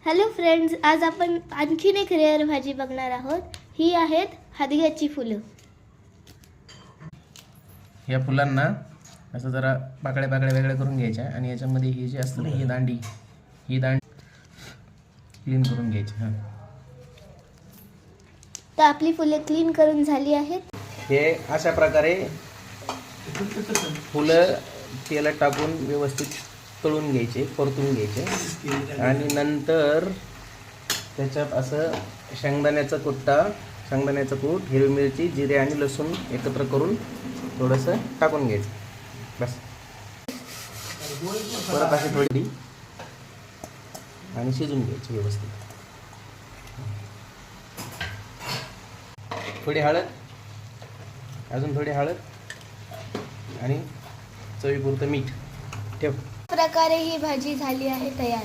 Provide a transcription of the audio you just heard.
Hello friends, आज आपण आणखीन एक रेअर भाजी बघणार आहोत. ही आहेत हदग्याची फुलं. या फुलांना असं जरा पाकळ्या पाकळ्या वेगळ्या करून घ्यायच्या आणि याच्यामध्ये ही जी असते ना ही दांडी क्लीन करून घ्यायची. हां, तर आपली फुले क्लीन करून झाली आहेत. हे अशा प्रकारे फुलं तेलात टाकून व्यवस्थित तळून घ्यायचे, परतून घ्यायचे आणि नंतर त्याच्यात असं शेंगदाण्याचं कूट, हिरवी मिरची, जिरे आणि लसूण एकत्र करून थोडंसं टाकून घ्यायचं. बस. परत अशी थोडी आणि शिजून घ्यायची व्यवस्थित. थोडी हळद, अजून थोडी हळद आणि चवीपुरतं मीठ ठेव. प्रकारे ही भाजी झाली आहे तयार.